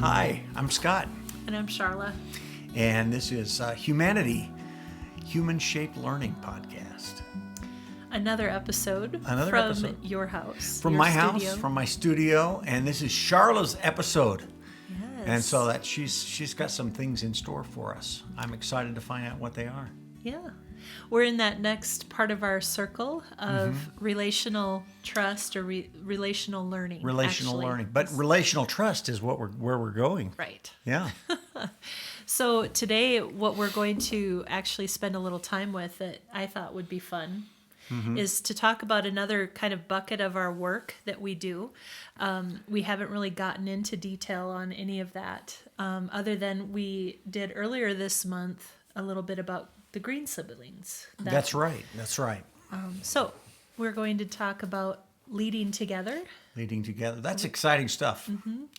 Hi, I'm Scott, And I'm Sharla. and this is Humanity, Human-Shaped Learning Podcast. Another episode from your house. From your my studio. house, from my studio, and this is Sharla's episode. Yes. And so that she's got some things in store for us. I'm excited to find out what they are. Yeah. We're in that next part of our circle of relational trust or relational learning. Relational learning. But relational trust is where we're going. Right. Yeah. So today, what we're going to actually spend a little time with that I thought would be fun is to talk about another kind of bucket of our work that we do. We haven't really gotten into detail on any of that, other than we did earlier this month a little bit about the green siblings. That's right. So we're going to talk about leading together. Leading together. That's exciting stuff.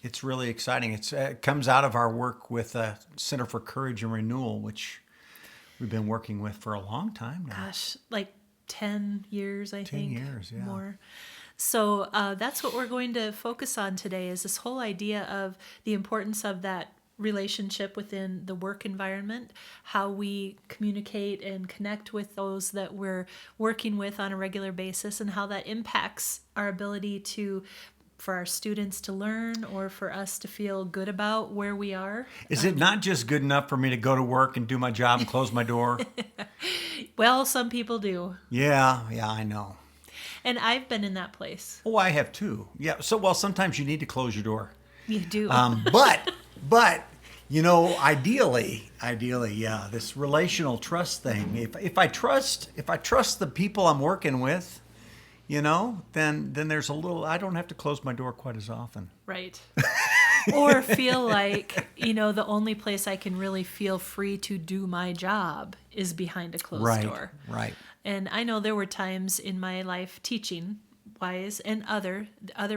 It's really exciting. It comes out of our work with Center for Courage and Renewal, which we've been working with for a long time now. Gosh, like 10 years, I 10 think. 10 years, yeah. More. So that's what we're going to focus on today is this whole idea of the importance of that relationship within the work environment, how we communicate and connect with those that we're working with on a regular basis, and how that impacts our ability for our students to learn or for us to feel good about where we are. Is it not just good enough for me to go to work and do my job and close my door? Well, some people do. Yeah, I know. And I've been in that place. Oh, I have too. Yeah, so sometimes you need to close your door. You do. But you know, ideally, yeah, this relational trust thing. If I trust the people I'm working with, you know, then there's a little. I don't have to close my door quite as often. Right. Or feel like, you know, the only place I can really feel free to do my job is behind a closed door. Right. And I know there were times in my life, teaching wise and other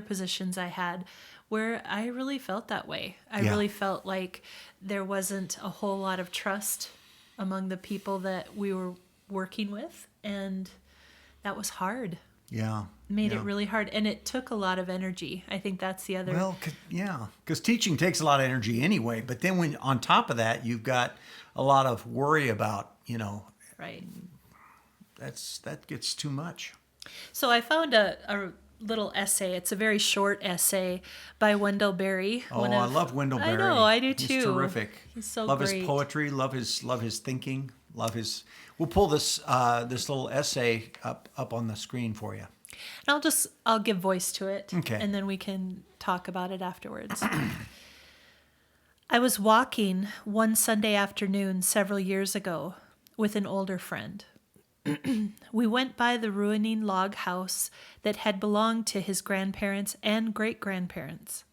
positions I had, where I really felt that way. I really felt like there wasn't a whole lot of trust among the people that we were working with, and that was hard. Yeah. Made it really hard, and it took a lot of energy. I think that's the other. Well, because teaching takes a lot of energy anyway. But then when on top of that, you've got a lot of worry about, you know. Right. That gets too much. So I found a little essay. It's a very short essay by Wendell Berry. Oh, I love Wendell Berry. I know, I do too. He's terrific. He's so love great. His poetry. Love his thinking. Love his. We'll pull this little essay up on the screen for you. And I'll give voice to it. Okay. And then we can talk about it afterwards. I was walking one Sunday afternoon several years ago with an older friend. We went by the ruining log house that had belonged to his grandparents and great-grandparents.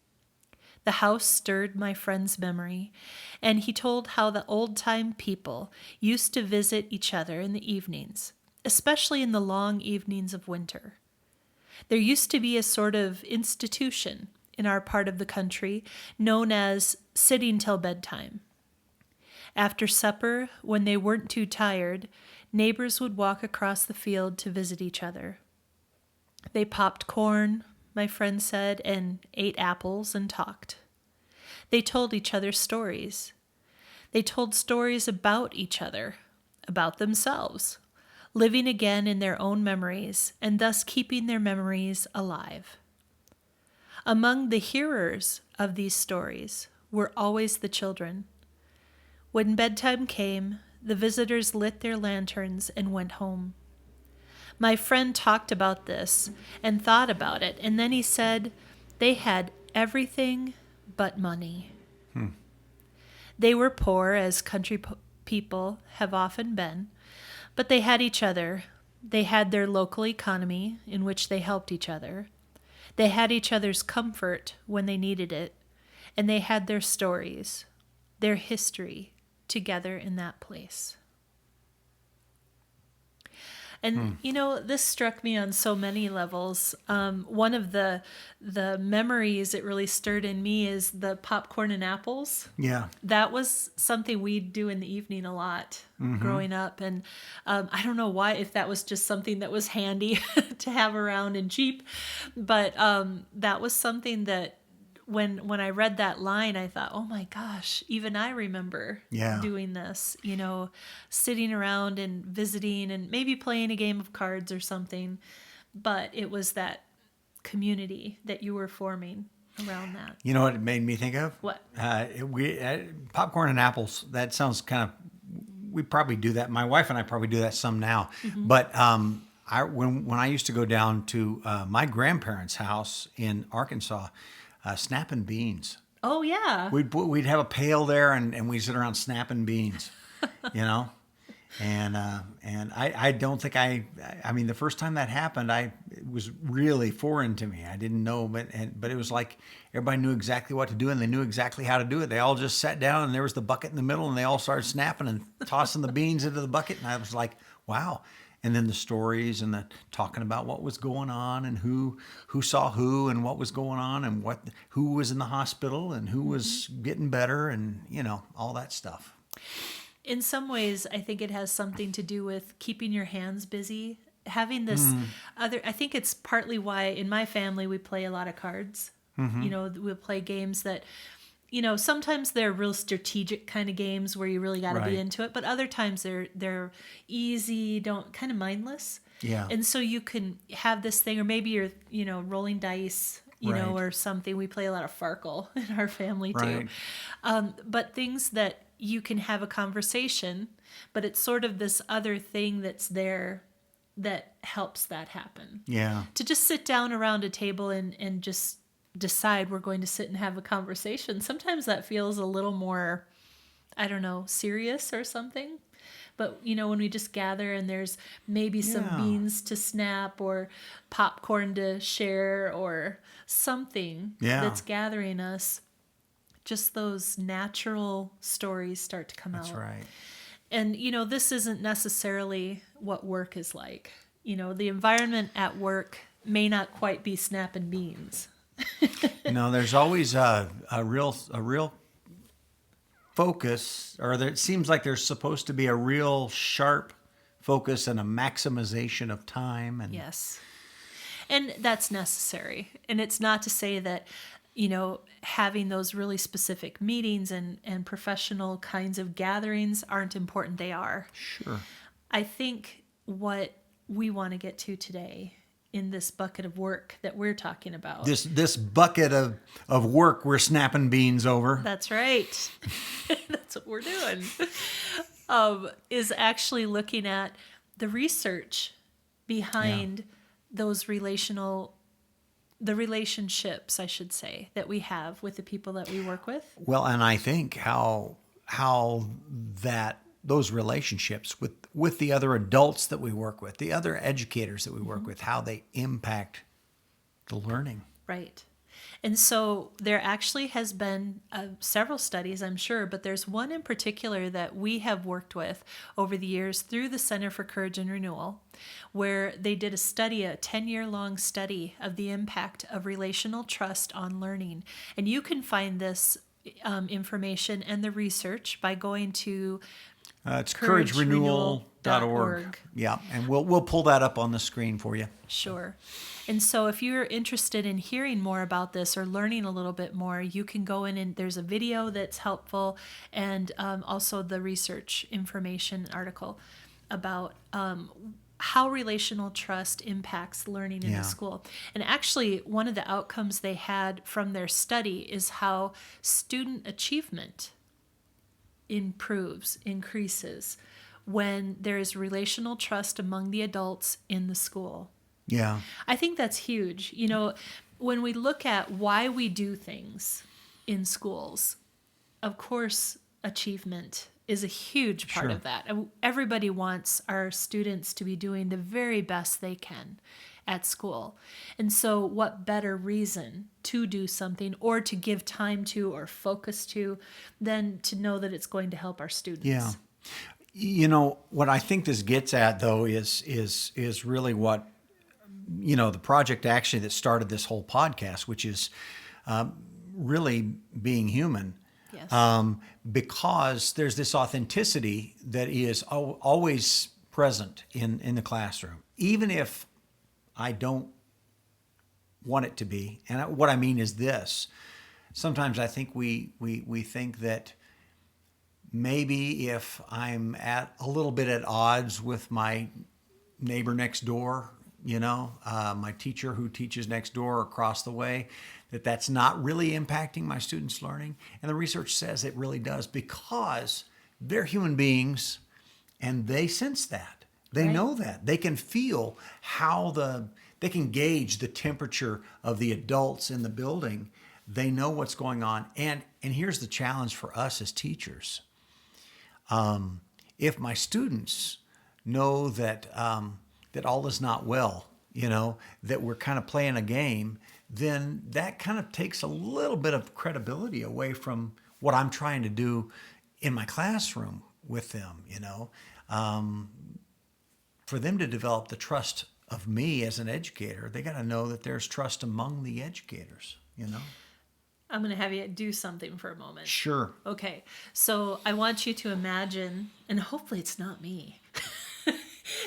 The house stirred my friend's memory, and he told how the old-time people used to visit each other in the evenings, especially in the long evenings of winter. There used to be a sort of institution in our part of the country known as sitting till bedtime. After supper, when they weren't too tired, neighbors would walk across the field to visit each other. They popped corn, my friend said, and ate apples and talked. They told each other stories. They told stories about each other, about themselves, living again in their own memories and thus keeping their memories alive. Among the hearers of these stories were always the children. When bedtime came, the visitors lit their lanterns and went home. My friend talked about this and thought about it, and then he said they had everything but money. They were poor, as country people have often been, but they had each other. They had their local economy in which they helped each other. They had each other's comfort when they needed it, and they had their stories, their history, together in that place. And, you know, this struck me on so many levels. One of the memories it really stirred in me is the popcorn and apples. Yeah. That was something we'd do in the evening a lot growing up. And I don't know why, if that was just something that was handy to have around and cheap. But that was something that when I read that line, I thought, oh my gosh, even I remember Yeah. doing this, sitting around and visiting and maybe playing a game of cards or something. But it was that community that you were forming around that. You know what it made me think of? What? Popcorn and apples. That sounds kind of. We probably do that. My wife and I probably do that some now. Mm-hmm. But when I used to go down to my grandparents' house in Arkansas, snapping beans. Oh yeah. We'd have a pail there, and we'd sit around snapping beans. And I don't think I mean, the first time that happened, it was really foreign to me. I didn't know, but it was like everybody knew exactly what to do, and they knew exactly how to do it. They all just sat down, and there was the bucket in the middle, and they all started snapping and tossing the beans into the bucket. And I was like, wow. And then the stories and the talking about what was going on and who saw who and what was going on and who was in the hospital and who was getting better and, all that stuff. In some ways, I think it has something to do with keeping your hands busy. Having this I think it's partly why in my family we play a lot of cards. We'll play games that, sometimes they're real strategic kind of games where you really got to be into it, but other times they're easy, kind of mindless. Yeah. And so you can have this thing, or maybe you're, rolling dice, or something. We play a lot of Farkle in our family too. Right. But things that you can have a conversation, but it's sort of this other thing that's there that helps that happen. Yeah. To just sit down around a table and just decide we're going to sit and have a conversation. Sometimes that feels a little more, I don't know, serious or something. But, when we just gather and there's maybe some beans to snap or popcorn to share or something that's gathering us, just those natural stories start to come out. That's right. And, this isn't necessarily what work is like. The environment at work may not quite be snapping beans. No, there's always a real focus, or it seems like there's supposed to be a real sharp focus and a maximization of time. And yes. And that's necessary. And it's not to say that, having those really specific meetings and professional kinds of gatherings aren't important. They are. Sure. I think what we want to get to today in this bucket of work that we're talking about. This bucket of work we're snapping beans over. That's right. That's what we're doing. Is actually looking at the research behind those the relationships, I should say, that we have with the people that we work with. Well, and I think how those relationships with the other adults that we work with, the other educators that we work with, how they impact the learning. Right. And so there actually has been several studies, I'm sure, but there's one in particular that we have worked with over the years through the Center for Courage and Renewal, where they did a 10-year-long study of the impact of relational trust on learning. And you can find this information and the research by going to it's couragerenewal.org. Yeah, and we'll pull that up on the screen for you. Sure. And so if you're interested in hearing more about this or learning a little bit more, you can go in and there's a video that's helpful and also the research information article about how relational trust impacts learning in the school. And actually, one of the outcomes they had from their study is how student achievement increases when there is relational trust among the adults in the school. Yeah. I think that's huge. When we look at why we do things in schools, of course, achievement is a huge part of that. Everybody wants our students to be doing the very best they can at school. And so what better reason to do something or to give time to or focus to than to know that it's going to help our students? Yeah. What I think this gets at, though, is really what, the project actually that started this whole podcast, which is really being human. Yes. Because there's this authenticity that is always present in the classroom, even if I don't want it to be. And what I mean is this, sometimes I think we think that maybe if I'm at a little bit at odds with my neighbor next door, my teacher who teaches next door or across the way, that's not really impacting my students' learning. And the research says it really does, because they're human beings and they sense that. They Right. know that. They can feel they can gauge the temperature of the adults in the building. They know what's going on. And here's the challenge for us as teachers. If my students know that all is not well, that we're kind of playing a game, then that kind of takes a little bit of credibility away from what I'm trying to do in my classroom with them, For them to develop the trust of me as an educator, they got to know that there's trust among the educators, I'm going to have you do something for a moment. Sure. Okay. So I want you to imagine, and hopefully it's not me.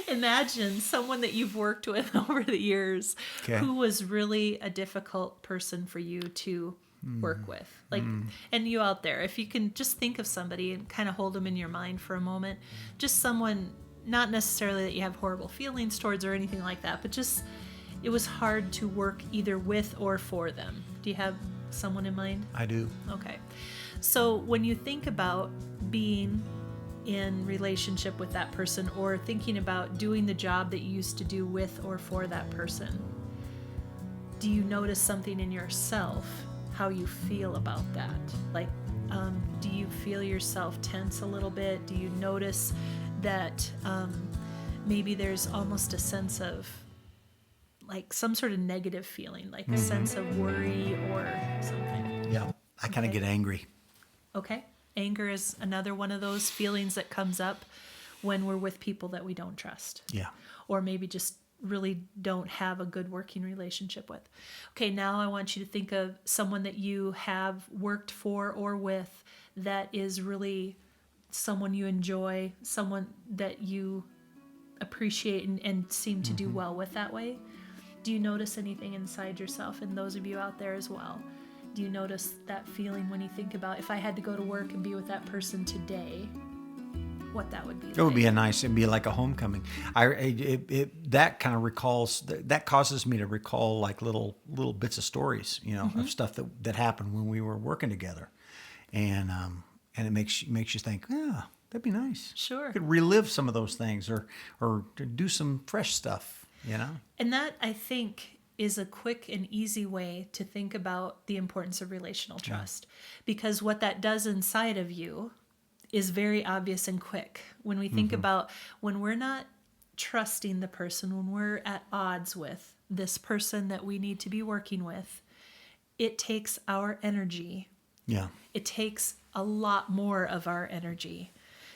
Imagine someone that you've worked with over the years who was really a difficult person for you to work with. And you out there, if you can just think of somebody and kind of hold them in your mind for a moment, just someone, not necessarily that you have horrible feelings towards or anything like that, but just it was hard to work either with or for them. Do you have someone in mind? I do. Okay. So when you think about being in relationship with that person, or thinking about doing the job that you used to do with or for that person, do you notice something in yourself, how you feel about that? Do you feel yourself tense a little bit? Do you notice that maybe there's almost a sense of some sort of negative feeling, a sense of worry or something? Yeah. I kind of get angry. Okay. Anger is another one of those feelings that comes up when we're with people that we don't trust. Yeah. Or maybe just really don't have a good working relationship with. Okay, now I want you to think of someone that you have worked for or with that is really someone you enjoy, someone that you appreciate and seem to do well with that way. Do you notice anything inside yourself, and those of you out there as well? Do you notice that feeling when you think about, if I had to go to work and be with that person today, what that would be like? It would be it'd be like a homecoming. That kind of recalls, that causes me to recall little bits of stories, of stuff that happened when we were working together. And it makes you think, yeah, that'd be nice. Sure. You could relive some of those things or do some fresh stuff, And that, I think, is a quick and easy way to think about the importance of relational trust. Because what that does inside of you is very obvious and quick. When we think about when we're not trusting the person, when we're at odds with this person that we need to be working with, it takes our energy. Yeah. It takes a lot more of our energy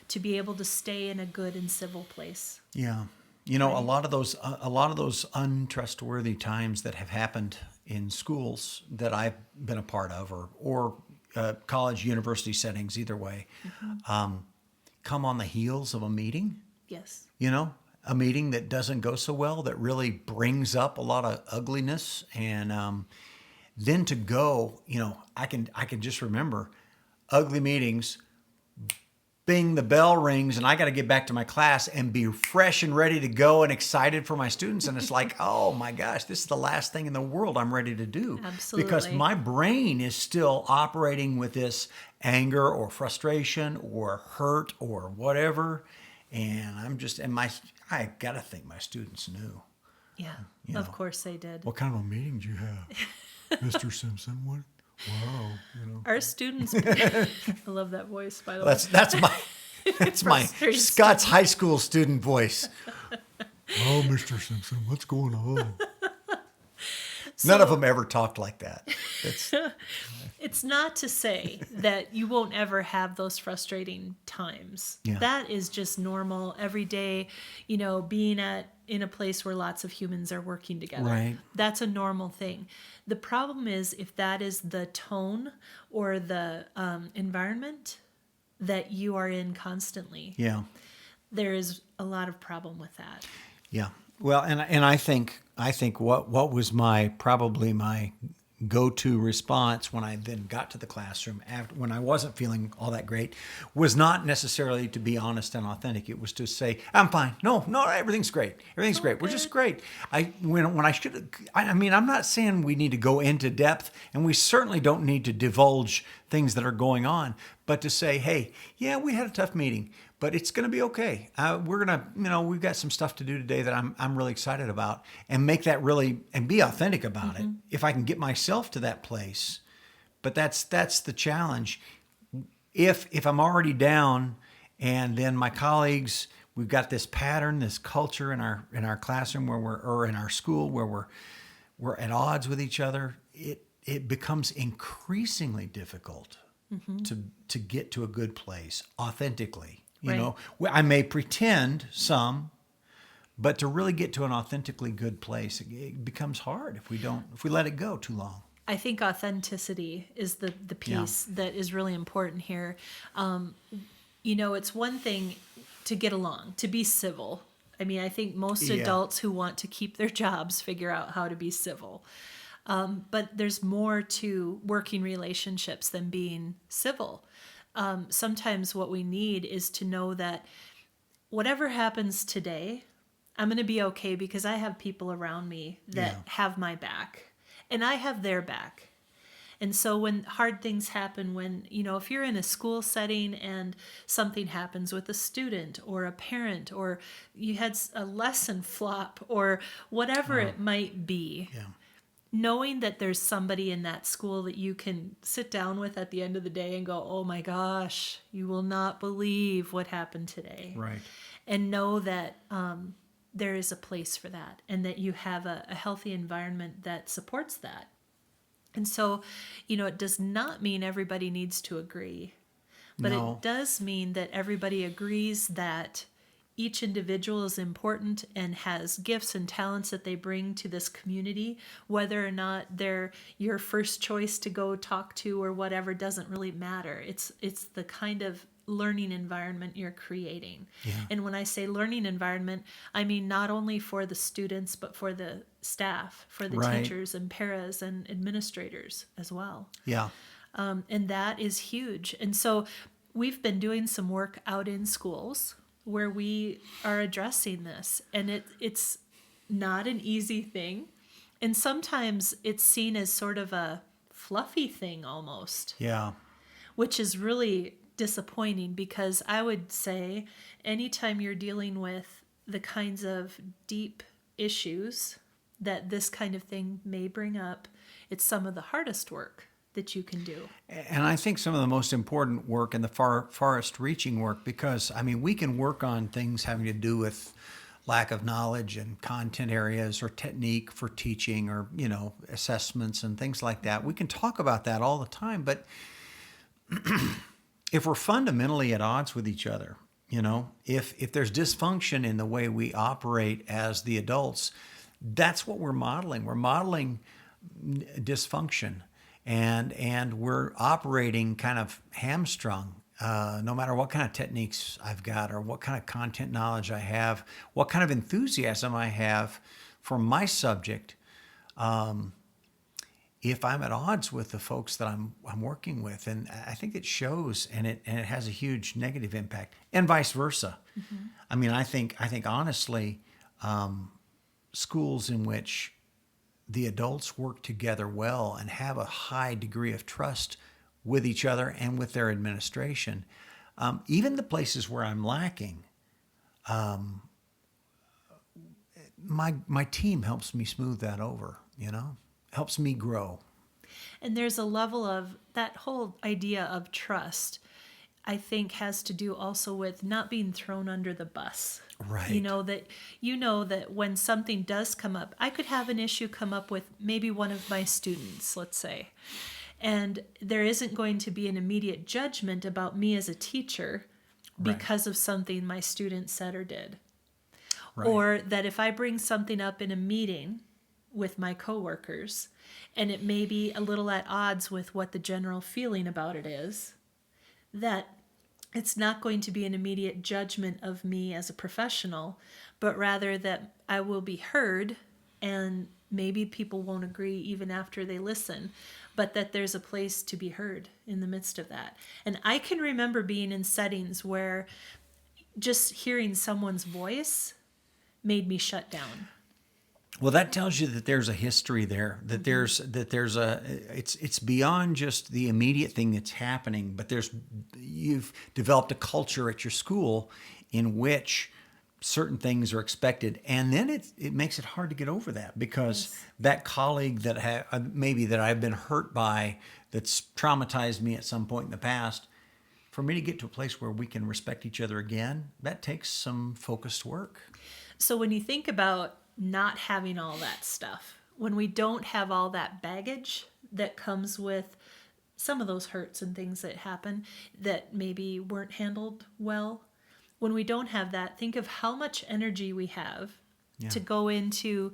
to be able to stay in a good and civil place. Yeah. A lot of those untrustworthy times that have happened in schools that I've been a part of, or college, university settings, either way, come on the heels of a meeting. Yes. A meeting that doesn't go so well, that really brings up a lot of ugliness, and then to go, I can just remember ugly meetings. Bing, the bell rings, and I got to get back to my class and be fresh and ready to go and excited for my students. And it's like, oh my gosh, this is the last thing in the world I'm ready to do. Absolutely. Because my brain is still operating with this anger or frustration or hurt or whatever. And I got to think my students knew. Yeah, of course they did. What kind of a meeting did you have, Mr. Simpson? What? Wow, Our students, I love that voice, by the way. That's my Scott's high school student voice. Oh, Mr. Simpson, what's going on? None of them ever talked like that. It's not to say that you won't ever have those frustrating times. Yeah. That is just normal, every day, being in a place where lots of humans are working together. Right. That's a normal thing. The problem is if that is the tone or the environment that you are in constantly. Yeah. There is a lot of problem with that. Yeah. Well, and I think what was probably my go-to response when I then got to the classroom after, when I wasn't feeling all that great, was not necessarily to be honest and authentic. It was to say, I'm fine. No, everything's great. Everything's great. We're just great. When I should, I mean, I'm not saying we need to go into depth, and we certainly don't need to divulge things that are going on, but to say, hey, yeah, we had a tough meeting, but it's going to be okay. We're going to, we've got some stuff to do today that I'm really excited about, and make that really, and be authentic about it. If I can get myself to that place, but that's the challenge. If I'm already down, and then my colleagues, we've got this pattern, this culture in our classroom or in our school where we're at odds with each other, it becomes increasingly difficult to get to a good place authentically. I may pretend some, but to really get to an authentically good place, it becomes hard if we let it go too long. I think authenticity is the piece that is really important here. It's one thing to get along, to be civil. I mean, I think most adults who want to keep their jobs figure out how to be civil. But there's more to working relationships than being civil. Sometimes what we need is to know that whatever happens today, I'm going to be okay because I have people around me that have my back, and I have their back. And so when hard things happen, when, if you're in a school setting and something happens with a student or a parent, or you had a lesson flop or whatever it might be, knowing that there's somebody in that school that you can sit down with at the end of the day and go, oh my gosh, you will not believe what happened today. Right. And know that there is a place for that, and that you have a healthy environment that supports that. And so, it does not mean everybody needs to agree, but it does mean that everybody agrees that each individual is important and has gifts and talents that they bring to this community. Whether or not they're your first choice to go talk to or whatever doesn't really matter. It's the kind of learning environment you're creating. Yeah. And when I say learning environment, I mean not only for the students, but for the staff, for the teachers and paras and administrators as well. Yeah. And that is huge. And so we've been doing some work out in schools where we are addressing this, and it's not an easy thing, and sometimes it's seen as sort of a fluffy thing almost, which is really disappointing, because I would say anytime you're dealing with the kinds of deep issues that this kind of thing may bring up, it's some of the hardest work that you can do. And I think some of the most important work and the farthest reaching work, because we can work on things having to do with lack of knowledge and content areas or technique for teaching or, assessments and things like that. We can talk about that all the time, but if we're fundamentally at odds with each other, if there's dysfunction in the way we operate as the adults, that's what we're modeling. We're modeling dysfunction. And we're operating kind of hamstrung, no matter what kind of techniques I've got or what kind of content knowledge I have, what kind of enthusiasm I have for my subject. If I'm at odds with the folks that I'm working with, and I think it shows, and it has a huge negative impact, and vice versa. Mm-hmm. I think honestly, schools in which the adults work together well and have a high degree of trust with each other and with their administration. Even the places where I'm lacking, my team helps me smooth that over, helps me grow. And there's a level of that whole idea of trust, I think, has to do also with not being thrown under the bus. Right. That when something does come up, I could have an issue come up with maybe one of my students, let's say, and there isn't going to be an immediate judgment about me as a teacher because of something my student said or did. Right. Or that if I bring something up in a meeting with my coworkers and it may be a little at odds with what the general feeling about it is, that it's not going to be an immediate judgment of me as a professional, but rather that I will be heard and maybe people won't agree even after they listen, but that there's a place to be heard in the midst of that. And I can remember being in settings where just hearing someone's voice made me shut down. Well, that tells you that there's a history there, that there's a it's beyond just the immediate thing that's happening, but you've developed a culture at your school in which certain things are expected, and then it makes it hard to get over that, because that colleague that maybe that I've been hurt by, that's traumatized me at some point in the past, for me to get to a place where we can respect each other again, that takes some focused work. So when you think about not having all that stuff, when we don't have all that baggage that comes with some of those hurts and things that happen that maybe weren't handled well, when we don't have that, think of how much energy we have to go into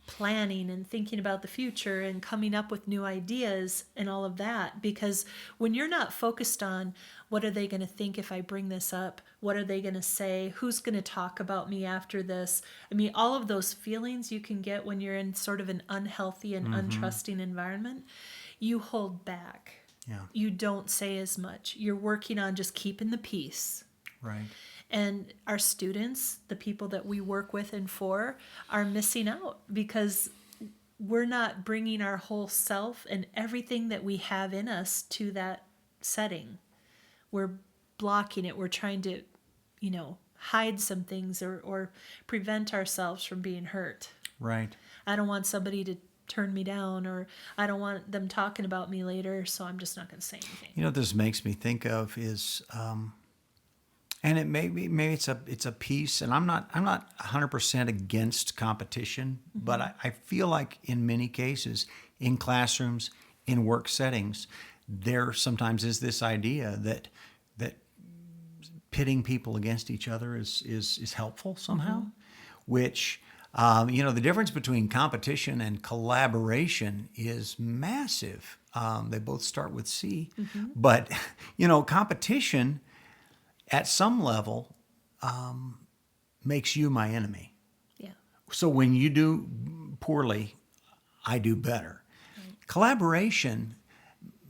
planning and thinking about the future and coming up with new ideas and all of that. Because when you're not focused on what are they going to think if I bring this up, what are they going to say, who's going to talk about me after this, I mean, all of those feelings you can get when you're in sort of an unhealthy and untrusting environment, you hold back. You don't say as much. You're working on just keeping the peace. Right. And our students, the people that we work with and for, are missing out because we're not bringing our whole self and everything that we have in us to that setting. We're blocking it. We're trying to, hide some things or prevent ourselves from being hurt. Right. I don't want somebody to turn me down, or I don't want them talking about me later, so I'm just not going to say anything. You know what this makes me think of is, and it maybe it's a piece, and I'm not 100% against competition, but I feel like in many cases, in classrooms, in work settings, there sometimes is this idea that pitting people against each other is helpful somehow, which the difference between competition and collaboration is massive. They both start with C, but competition at some level makes you my enemy. Yeah. So when you do poorly, I do better. Right. Collaboration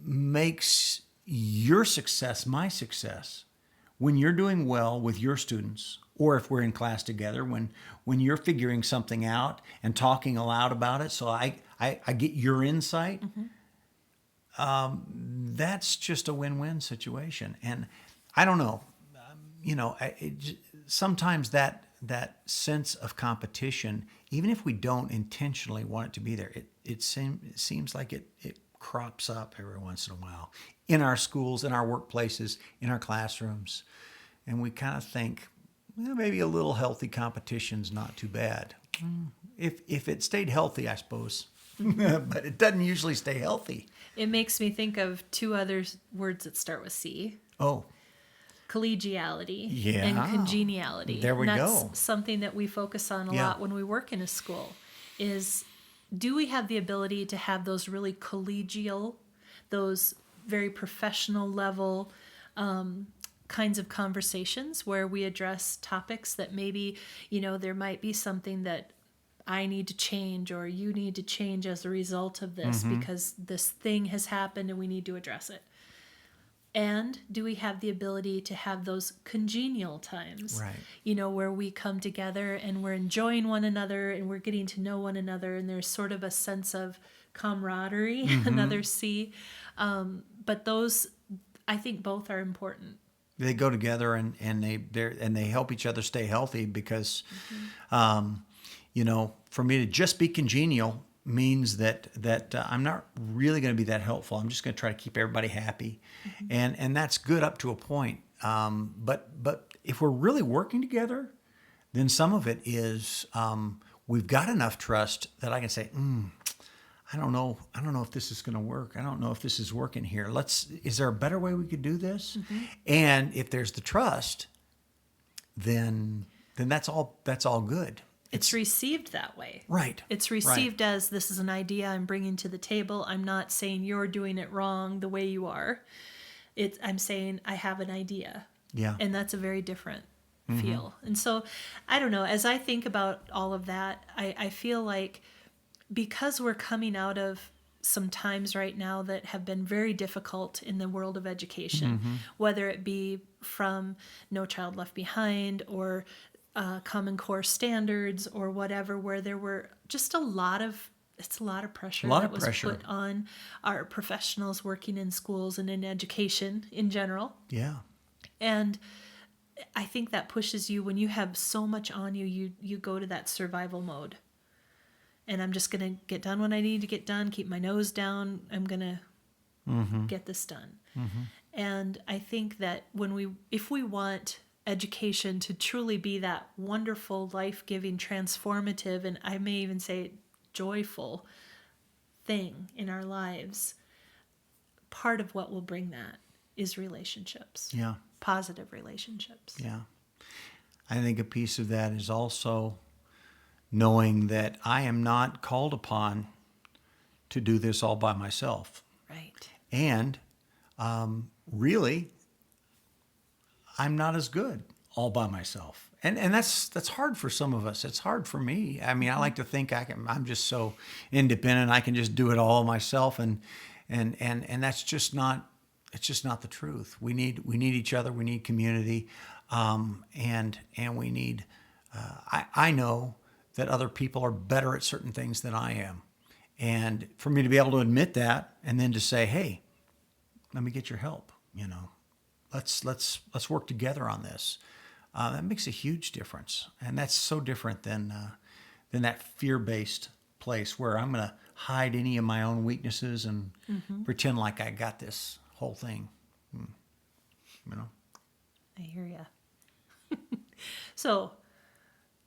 makes your success my success. When you're doing well with your students, or if we're in class together, when you're figuring something out and talking aloud about it, so I get your insight, that's just a win-win situation. And I don't know, sometimes that sense of competition, even if we don't intentionally want it to be there, it seems like it crops up every once in a while in our schools, in our workplaces, in our classrooms. And we kind of think, well, maybe a little healthy competition's not too bad. If it stayed healthy, I suppose. But it doesn't usually stay healthy. It makes me think of two other words that start with C. Oh. Collegiality and congeniality. There we go. That's something that we focus on a lot when we work in a school, is do we have the ability to have those really collegial, those very professional level kinds of conversations where we address topics that maybe, there might be something that I need to change or you need to change as a result of this because this thing has happened and we need to address it. And do we have the ability to have those congenial times, right, where we come together and we're enjoying one another and we're getting to know one another, and there's sort of a sense of camaraderie, another C. But those, I think both are important. They go together and they help each other stay healthy because, for me to just be congenial means that I'm not really going to be that helpful. I'm just going to try to keep everybody happy, and that's good up to a point. But if we're really working together, then some of it is we've got enough trust that I can say, I don't know if this is going to work. I don't know if this is working here. Is there a better way we could do this? And if there's the trust, then that's all good. It's received that way. Right. It's received as, this is an idea I'm bringing to the table. I'm not saying you're doing it wrong the way you are. I'm saying I have an idea. Yeah. And that's a very different feel. And so, I don't know, as I think about all of that, I feel like because we're coming out of some times right now that have been very difficult in the world of education, whether it be from No Child Left Behind or Common Core standards or whatever, where there were just a lot of pressure that was put on our professionals working in schools and in education in general. Yeah. And I think that pushes you, when you have so much on you, you go to that survival mode. And I'm just going to get done when I need to get done, keep my nose down. I'm going to get this done. And I think that if we want education to truly be that wonderful, life-giving, transformative, and I may even say joyful thing in our lives, part of what will bring that is relationships. Yeah. Positive relationships. Yeah. I think a piece of that is also knowing that I am not called upon to do this all by myself. Right. And really, I'm not as good all by myself. And that's hard for some of us. It's hard for me. I mean, I like to think I'm just so independent. I can just do it all myself. And that's just not, it's just not the truth. We need each other. We need community. And we need, I know that other people are better at certain things than I am. And for me to be able to admit that and then to say, hey, let me get your help, let's work together on this. That makes a huge difference. And that's so different than that fear-based place where I'm going to hide any of my own weaknesses and pretend like I got this whole thing. I hear you. So,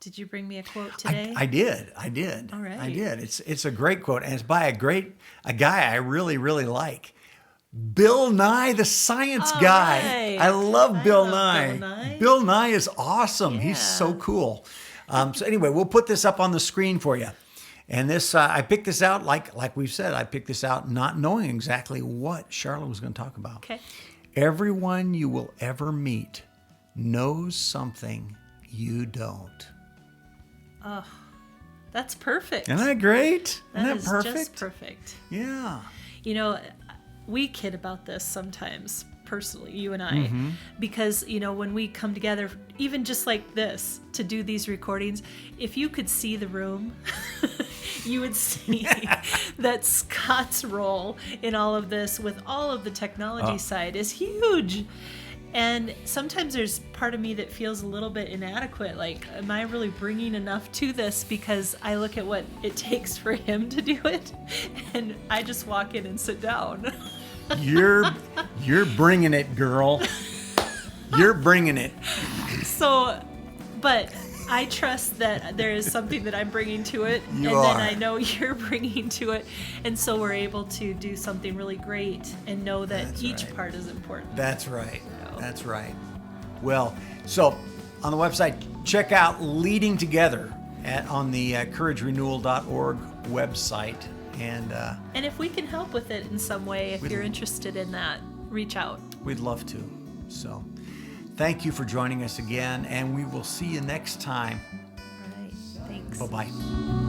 did you bring me a quote today? I did. All right. I did. It's a great quote, and it's by a guy I really, really like. Bill Nye, the science guy. Right. I love Bill love Nye. Bill Nye. Bill Nye is awesome. Yeah. He's so cool. So anyway, we'll put this up on the screen for you. And this, I picked this out, like we've said, I picked this out not knowing exactly what Sharla was going to talk about. Okay. Everyone you will ever meet knows something you don't. Oh, that's perfect. Isn't that great? That Isn't is that perfect? just perfect. Yeah. We kid about this sometimes, personally, you and I, because, when we come together, even just like this, to do these recordings, if you could see the room, you would see that Scott's role in all of this, with all of the technology side, is huge. And sometimes there's part of me that feels a little bit inadequate. Like, am I really bringing enough to this? Because I look at what it takes for him to do it, and I just walk in and sit down. You're bringing it, girl. You're bringing it. So, but I trust that there is something that I'm bringing to it, You and are. then I know you're bringing to it, and so we're able to do something really great and know that That's each right. part is important. That's right. So. That's right. Well, so on the website, check out Leading Together on the couragerenewal.org website. And if we can help with it in some way, if you're interested in that, reach out. We'd love to. So thank you for joining us again, and we will see you next time. All right. Thanks. Bye-bye.